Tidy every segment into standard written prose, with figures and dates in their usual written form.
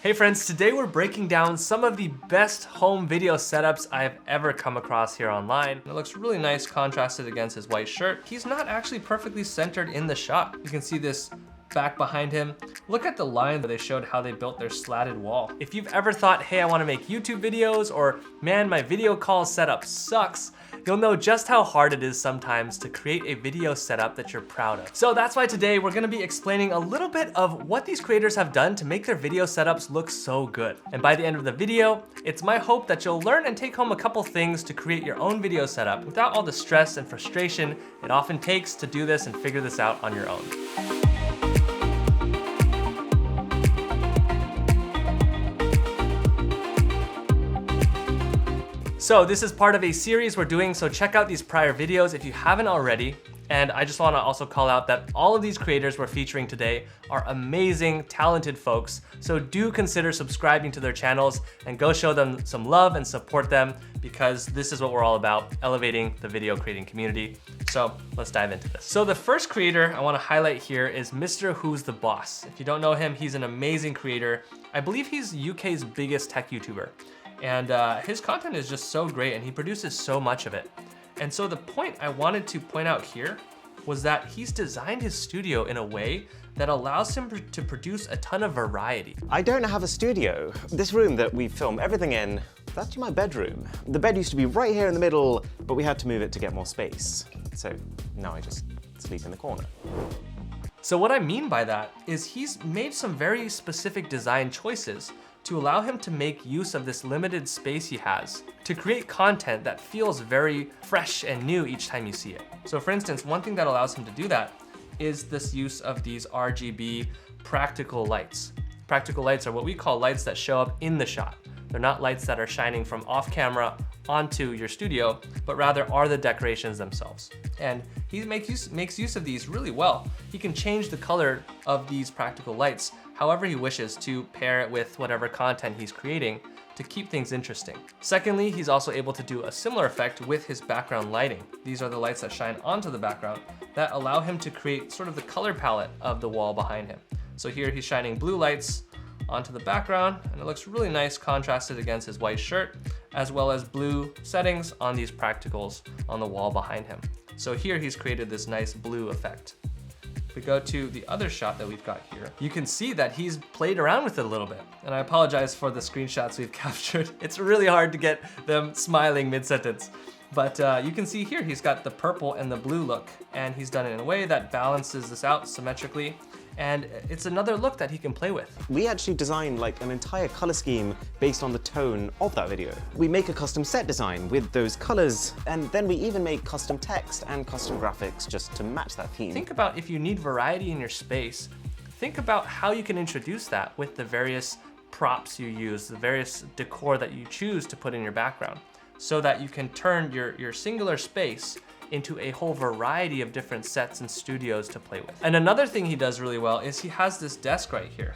Hey friends, today we're breaking down some of the best home video setups I have ever come across here online. It looks really nice contrasted against his white shirt. He's not actually perfectly centered in the shot. You can see this back behind him. Look at the line where they showed how they built their slatted wall. If you've ever thought, hey, I wanna make YouTube videos, or man, my video call setup sucks, you'll know just how hard it is sometimes to create a video setup that you're proud of. So that's why today we're gonna be explaining a little bit of what these creators have done to make their video setups look so good. And by the end of the video, it's my hope that you'll learn and take home a couple things to create your own video setup without all the stress and frustration it often takes to do this and figure this out on your own. So this is part of a series we're doing, so check out these prior videos if you haven't already. And I just wanna also call out that all of these creators we're featuring today are amazing, talented folks. So do consider subscribing to their channels and go show them some love and support them, because this is what we're all about, elevating the video creating community. So let's dive into this. So the first creator I wanna highlight here is MrWhoseTheBoss. If you don't know him, he's an amazing creator. I believe he's UK's biggest tech YouTuber. And his content is just so great and he produces so much of it. And so the point I wanted to point out here was that he's designed his studio in a way that allows him to produce a ton of variety. I don't have a studio. This room that we film everything in, that's actually my bedroom. The bed used to be right here in the middle, but we had to move it to get more space. So now I just sleep in the corner. So what I mean by that is he's made some very specific design choices to allow him to make use of this limited space he has to create content that feels very fresh and new each time you see it. So for instance, one thing that allows him to do that is this use of these RGB practical lights. Practical lights are what we call lights that show up in the shot. They're not lights that are shining from off camera onto your studio, but rather are the decorations themselves. And he makes use of these really well. He can change the color of these practical lights however he wishes to pair it with whatever content he's creating to keep things interesting. Secondly, he's also able to do a similar effect with his background lighting. These are the lights that shine onto the background that allow him to create sort of the color palette of the wall behind him. So here he's shining blue lights onto the background, and it looks really nice contrasted against his white shirt, as well as blue settings on these practicals on the wall behind him. So here he's created this nice blue effect. If we go to the other shot that we've got here, you can see that he's played around with it a little bit. And I apologize for the screenshots we've captured. It's really hard to get them smiling mid-sentence. But you can see here, he's got the purple and the blue look, and he's done it in a way that balances this out symmetrically. And it's another look that he can play with. We actually designed like an entire color scheme based on the tone of that video. We make a custom set design with those colors, and then we even make custom text and custom graphics just to match that theme. Think about if you need variety in your space, think about how you can introduce that with the various props you use, the various decor that you choose to put in your background, so that you can turn your singular space into a whole variety of different sets and studios to play with. And another thing he does really well is he has this desk right here,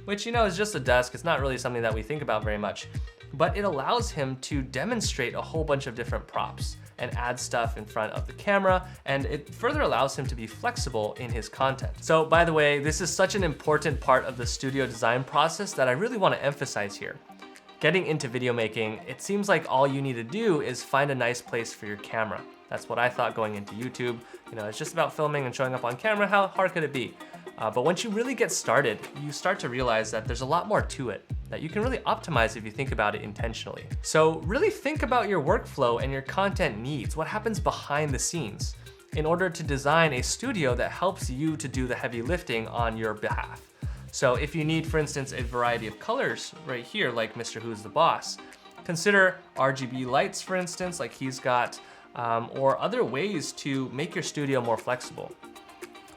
which, you know, is just a desk. It's not really something that we think about very much, but it allows him to demonstrate a whole bunch of different props and add stuff in front of the camera, and it further allows him to be flexible in his content. So by the way, this is such an important part of the studio design process that I really want to emphasize here. Getting into video making, it seems like all you need to do is find a nice place for your camera. That's what I thought going into YouTube. You know, it's just about filming and showing up on camera. How hard could it be? But once you really get started, you start to realize that there's a lot more to it that you can really optimize if you think about it intentionally. So really think about your workflow and your content needs, what happens behind the scenes, in order to design a studio that helps you to do the heavy lifting on your behalf. So if you need, for instance, a variety of colors right here, like MrWhoseTheBoss, consider RGB lights, for instance, like he's got, or other ways to make your studio more flexible.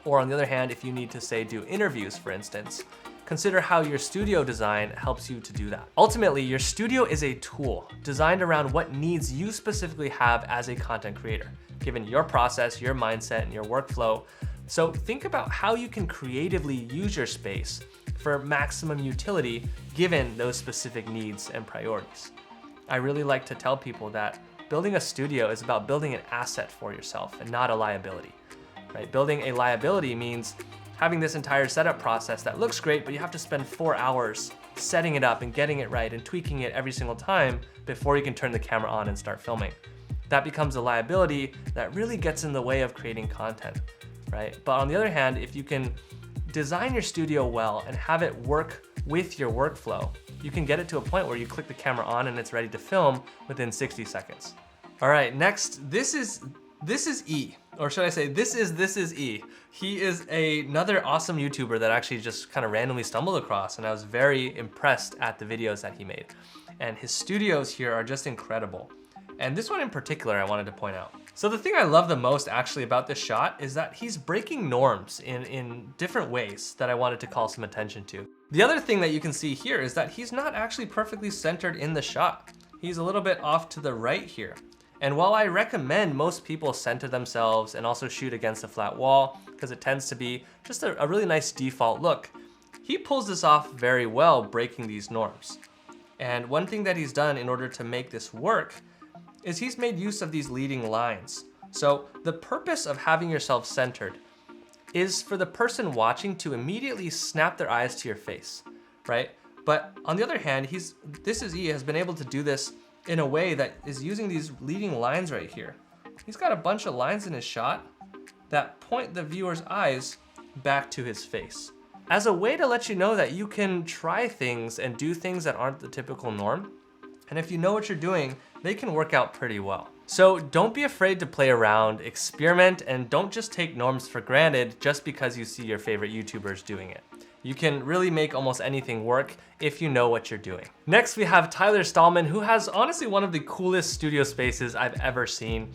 Or on the other hand, if you need to, say, do interviews, for instance, consider how your studio design helps you to do that. Ultimately, your studio is a tool designed around what needs you specifically have as a content creator, given your process, your mindset, and your workflow. So think about how you can creatively use your space for maximum utility given those specific needs and priorities. I really like to tell people that building a studio is about building an asset for yourself and not a liability, right? Building a liability means having this entire setup process that looks great, but you have to spend 4 hours setting it up and getting it right and tweaking it every single time before you can turn the camera on and start filming. That becomes a liability that really gets in the way of creating content, right? But on the other hand, if you can design your studio well and have it work with your workflow, you can get it to a point where you click the camera on and it's ready to film within 60 seconds. All right, next, this is E, or should I say this is E. He is another awesome YouTuber that I actually just kind of randomly stumbled across, and I was very impressed at the videos that he made. And his studios here are just incredible. And this one in particular I wanted to point out. So the thing I love the most actually about this shot is that he's breaking norms in different ways that I wanted to call some attention to. The other thing that you can see here is that he's not actually perfectly centered in the shot. He's a little bit off to the right here. And while I recommend most people center themselves and also shoot against a flat wall, because it tends to be just a really nice default look, he pulls this off very well, breaking these norms. And one thing that he's done in order to make this work is he's made use of these leading lines. So the purpose of having yourself centered is for the person watching to immediately snap their eyes to your face, right? But on the other hand, This Is E has been able to do this in a way that is using these leading lines right here. He's got a bunch of lines in his shot that point the viewer's eyes back to his face, as a way to let you know that you can try things and do things that aren't the typical norm. And if you know what you're doing, they can work out pretty well. So don't be afraid to play around, experiment, and don't just take norms for granted just because you see your favorite YouTubers doing it. You can really make almost anything work if you know what you're doing. Next, we have Tyler Stalman, who has honestly one of the coolest studio spaces I've ever seen.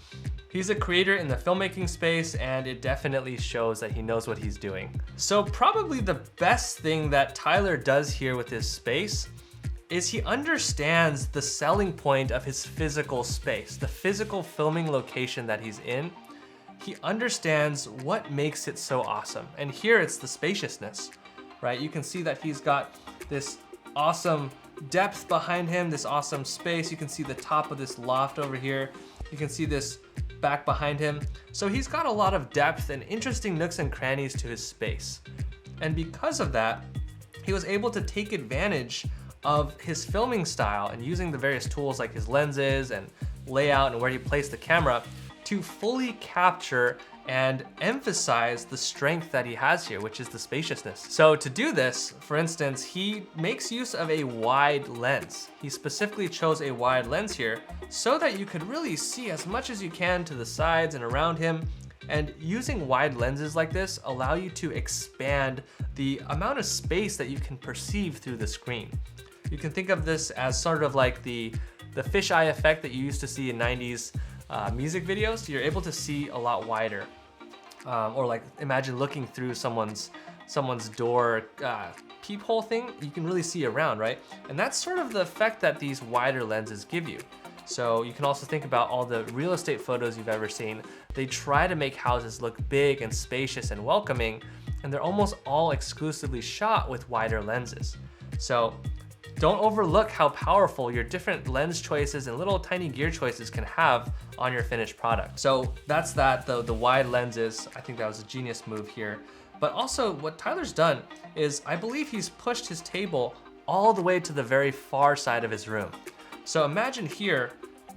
He's a creator in the filmmaking space, and it definitely shows that he knows what he's doing. So probably the best thing that Tyler does here with his space is he understands the selling point of his physical space, the physical filming location that he's in. He understands what makes it so awesome. And here it's the spaciousness, right? You can see that he's got this awesome depth behind him, this awesome space. You can see the top of this loft over here. You can see this back behind him. So he's got a lot of depth and interesting nooks and crannies to his space. And because of that, he was able to take advantage of his filming style and using the various tools like his lenses and layout and where he placed the camera to fully capture and emphasize the strength that he has here, which is the spaciousness. So to do this, for instance, he makes use of a wide lens. He specifically chose a wide lens here so that you could really see as much as you can to the sides and around him. And using wide lenses like this allow you to expand the amount of space that you can perceive through the screen. You can think of this as sort of like the fisheye effect that you used to see in 90s music videos. You're able to see a lot wider. Or like imagine looking through someone's door peephole thing. You can really see around, right? And that's sort of the effect that these wider lenses give you. So you can also think about all the real estate photos you've ever seen. They try to make houses look big and spacious and welcoming, and they're almost all exclusively shot with wider lenses. So don't overlook how powerful your different lens choices and little tiny gear choices can have on your finished product. So that's that, the wide lenses. I think that was a genius move here. But also what Tyler's done is I believe he's pushed his table all the way to the very far side of his room. So imagine here,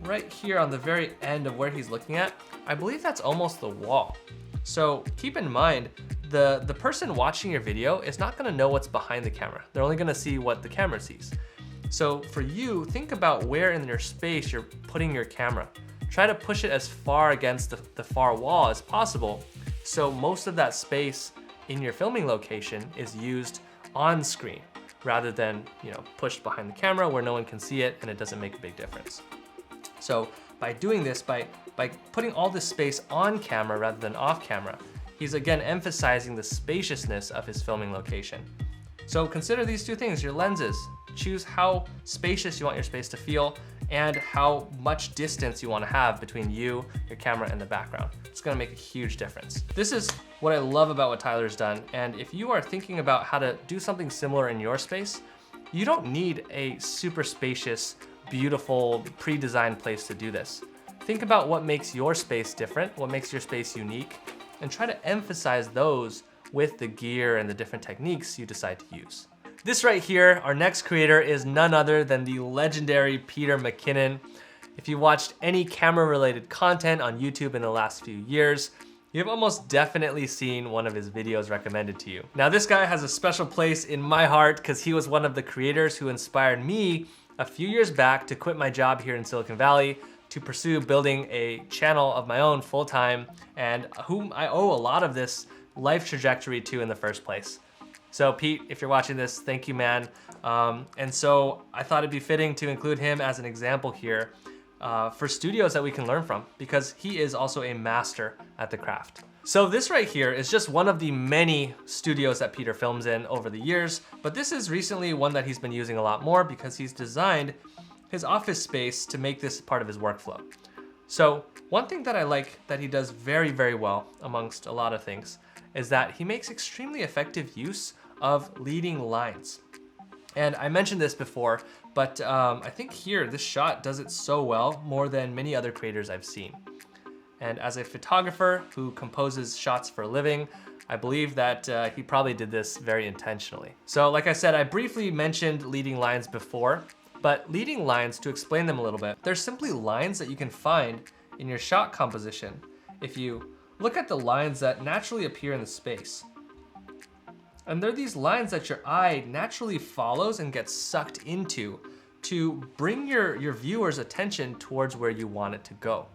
right here on the very end of where he's looking at, I believe that's almost the wall. So keep in mind, the person watching your video is not gonna know what's behind the camera. They're only gonna see what the camera sees. So for you, think about where in your space you're putting your camera. Try to push it as far against the far wall as possible, so most of that space in your filming location is used on screen, rather than pushed behind the camera where no one can see it and it doesn't make a big difference. So by doing this, by putting all this space on camera rather than off camera, he's again emphasizing the spaciousness of his filming location. So consider these two things, your lenses. Choose how spacious you want your space to feel and how much distance you want to have between you, your camera, and the background. It's gonna make a huge difference. This is what I love about what Tyler's done, and if you are thinking about how to do something similar in your space, you don't need a super spacious, beautiful, pre-designed place to do this. Think about what makes your space different, what makes your space unique, and try to emphasize those with the gear and the different techniques you decide to use. This right here, our next creator, is none other than the legendary Peter McKinnon. If you watched any camera-related content on YouTube in the last few years, you've almost definitely seen one of his videos recommended to you. Now, this guy has a special place in my heart because he was one of the creators who inspired me a few years back to quit my job here in Silicon Valley to pursue building a channel of my own full-time, and whom I owe a lot of this life trajectory to in the first place. So Pete, if you're watching this, thank you, man. And so I thought it'd be fitting to include him as an example here for studios that we can learn from, because he is also a master at the craft. So this right here is just one of the many studios that Peter films in over the years, but this is recently one that he's been using a lot more because he's designed his office space to make this part of his workflow. So one thing that I like that he does very, very well, amongst a lot of things, is that he makes extremely effective use of leading lines. And I mentioned this before, but I think here, this shot does it so well, more than many other creators I've seen. And as a photographer who composes shots for a living, I believe that he probably did this very intentionally. So like I said, I briefly mentioned leading lines before, but leading lines, to explain them a little bit, they're simply lines that you can find in your shot composition if you look at the lines that naturally appear in the space. And they're these lines that your eye naturally follows and gets sucked into to bring your viewer's attention towards where you want it to go.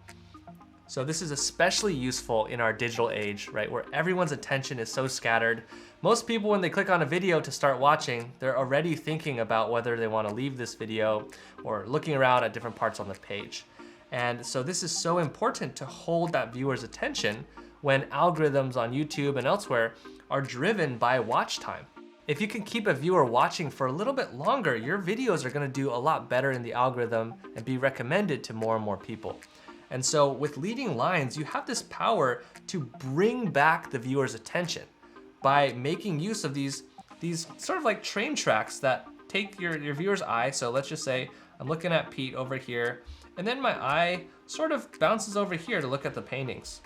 So this is especially useful in our digital age, right, where everyone's attention is so scattered. Most people, when they click on a video to start watching, they're already thinking about whether they want to leave this video or looking around at different parts on the page. And so this is so important to hold that viewer's attention when algorithms on YouTube and elsewhere are driven by watch time. If you can keep a viewer watching for a little bit longer, your videos are gonna do a lot better in the algorithm and be recommended to more and more people. And so with leading lines, you have this power to bring back the viewer's attention by making use of these sort of like train tracks that take your viewer's eye. So let's just say I'm looking at Pete over here, and then my eye sort of bounces over here to look at the paintings,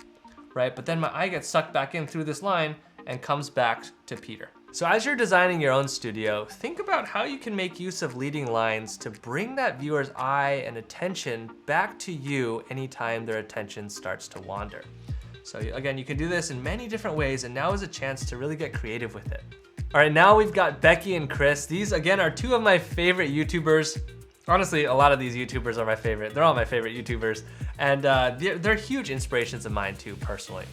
right? But then my eye gets sucked back in through this line and comes back to Peter. So as you're designing your own studio, think about how you can make use of leading lines to bring that viewer's eye and attention back to you anytime their attention starts to wander. So again, you can do this in many different ways, and now is a chance to really get creative with it. All right, now we've got Becki and Chris. These, again, are two of my favorite YouTubers. Honestly, a lot of these YouTubers are my favorite. They're all my favorite YouTubers. And they're huge inspirations of mine too, personally.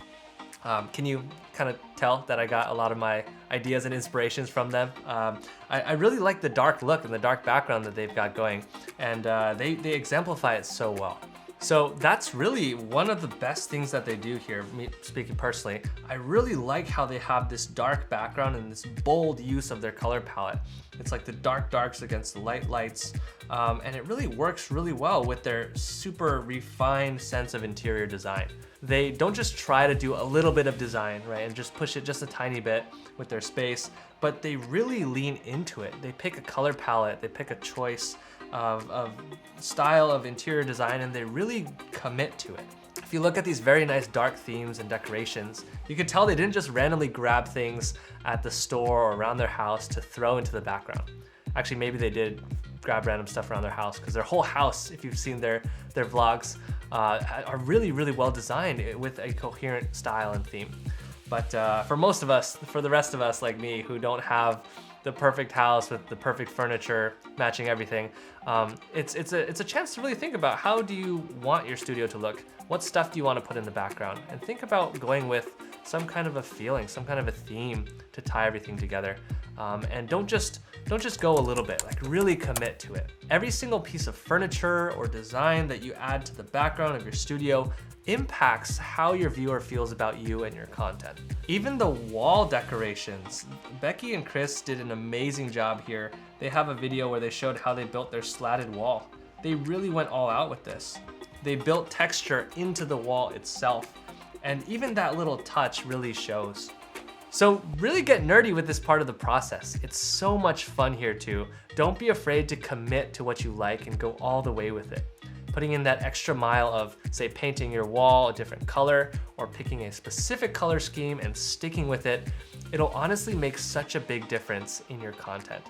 Can you kind of tell that I got a lot of my ideas and inspirations from them? I really like the dark look and the dark background that they've got going, and they exemplify it so well. So that's really one of the best things that they do here, me speaking personally. I really like how they have this dark background and this bold use of their color palette. It's like the dark darks against the light lights, and it really works really well with their super refined sense of interior design. They don't just try to do a little bit of design, right, and just push it just a tiny bit with their space, but they really lean into it. They pick a color palette, they pick a choice of style of interior design, and they really commit to it. If you look at these very nice dark themes and decorations, you can tell they didn't just randomly grab things at the store or around their house to throw into the background. Actually, maybe they did grab random stuff around their house, because their whole house, if you've seen their vlogs, are really, really well designed with a coherent style and theme. But for most of us, for the rest of us like me who don't have the perfect house with the perfect furniture matching everything, it's a chance to really think about, how do you want your studio to look? What stuff do you want to put in the background? And think about going with some kind of a feeling, some kind of a theme to tie everything together. And don't just go a little bit, like really commit to it. Every single piece of furniture or design that you add to the background of your studio impacts how your viewer feels about you and your content. Even the wall decorations, Becki and Chris did an amazing job here. They have a video where they showed how they built their slatted wall. They really went all out with this. They built texture into the wall itself, and even that little touch really shows. So really get nerdy with this part of the process. It's so much fun here too. Don't be afraid to commit to what you like and go all the way with it. Putting in that extra mile of, say, painting your wall a different color or picking a specific color scheme and sticking with it, it'll honestly make such a big difference in your content.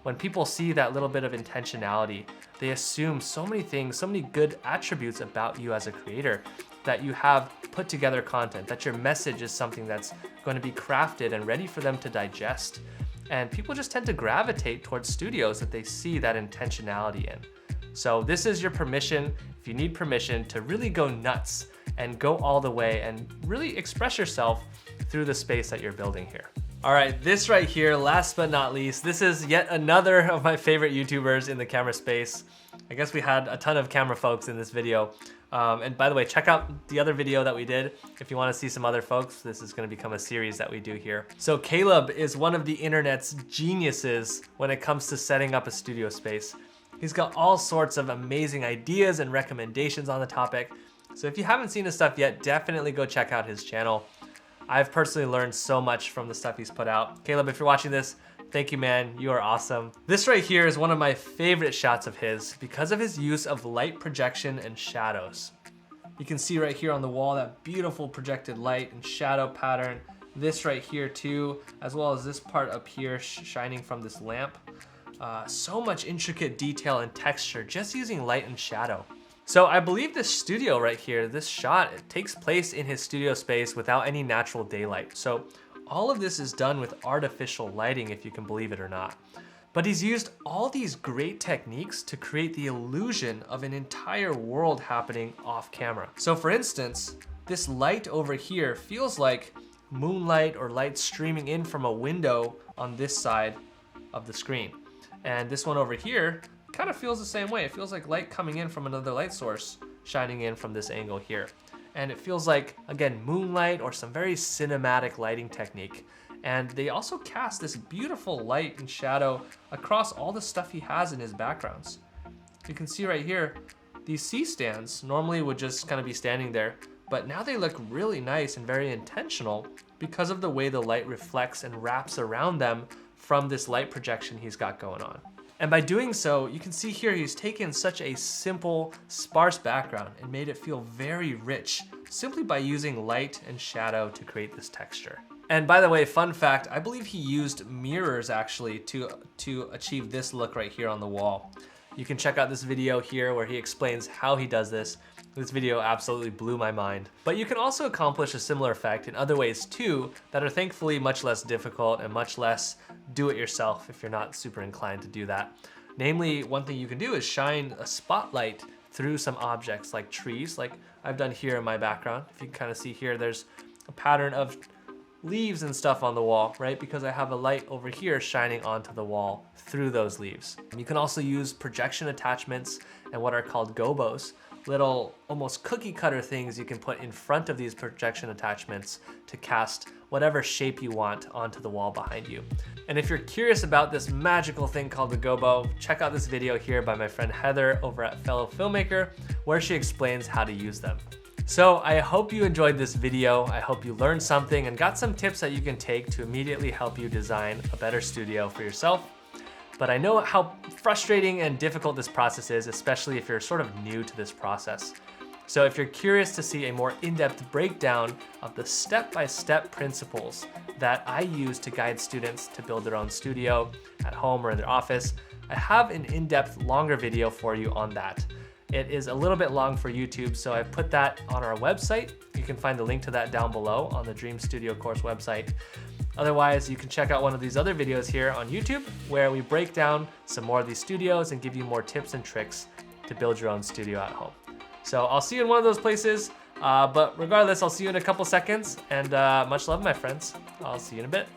when people see that little bit of intentionality, they assume so many things, so many good attributes about you as a creator, that you have put together content, that your message is something that's going to be crafted and ready for them to digest. And people just tend to gravitate towards studios that they see that intentionality in. So this is your permission, if you need permission, to really go nuts and go all the way and really express yourself through the space that you're building here. All right, this right here, last but not least, this is yet another of my favorite YouTubers in the camera space. I guess we had a ton of camera folks in this video. And by the way, check out the other video that we did if you want to see some other folks. This is going to become a series that we do here. So Caleb is one of the internet's geniuses when it comes to setting up a studio space. He's got all sorts of amazing ideas and recommendations on the topic. So if you haven't seen his stuff yet, definitely go check out his channel. I've personally learned so much from the stuff he's put out. Caleb, if you're watching this, thank you, man. You are awesome. This right here is one of my favorite shots of his because of his use of light projection and shadows. You can see right here on the wall that beautiful projected light and shadow pattern. This right here too, as well as this part up here shining from this lamp. So much intricate detail and texture just using light and shadow. So I believe this studio right here, this shot, it takes place in his studio space without any natural daylight. So all of this is done with artificial lighting, if you can believe it or not. But he's used all these great techniques to create the illusion of an entire world happening off camera. So for instance, this light over here feels like moonlight or light streaming in from a window on this side of the screen. And this one over here kind of feels the same way. It feels like light coming in from another light source shining in from this angle here. And it feels like, again, moonlight or some very cinematic lighting technique. And they also cast this beautiful light and shadow across all the stuff he has in his backgrounds. You can see right here, these C-stands normally would just kind of be standing there, but now they look really nice and very intentional because of the way the light reflects and wraps around them from this light projection he's got going on. And by doing so, you can see here he's taken such a simple, sparse background and made it feel very rich simply by using light and shadow to create this texture. And by the way, fun fact, I believe he used mirrors actually to achieve this look right here on the wall. You can check out this video here where he explains how he does this. This video absolutely blew my mind. But you can also accomplish a similar effect in other ways too that are thankfully much less difficult and much less do-it-yourself if you're not super inclined to do that. Namely, one thing you can do is shine a spotlight through some objects like trees, like I've done here in my background. If you can kind of see here, there's a pattern of leaves and stuff on the wall, right? Because I have a light over here shining onto the wall through those leaves. You can also use projection attachments and what are called gobos, little almost cookie cutter things you can put in front of these projection attachments to cast whatever shape you want onto the wall behind you. And if you're curious about this magical thing called the gobo, check out this video here by my friend Heather over at Fellow Filmmaker, where she explains how to use them. So I hope you enjoyed this video. I hope you learned something and got some tips that you can take to immediately help you design a better studio for yourself. But I know how frustrating and difficult this process is, especially if you're sort of new to this process. So if you're curious to see a more in-depth breakdown of the step-by-step principles that I use to guide students to build their own studio at home or in their office, I have an in-depth longer video for you on that. It is a little bit long for YouTube, so I put that on our website. You can find the link to that down below on the Dream Studio course website. Otherwise, you can check out one of these other videos here on YouTube where we break down some more of these studios and give you more tips and tricks to build your own studio at home. So I'll see you in one of those places, but regardless, I'll see you in a couple seconds, and much love, my friends. I'll see you in a bit.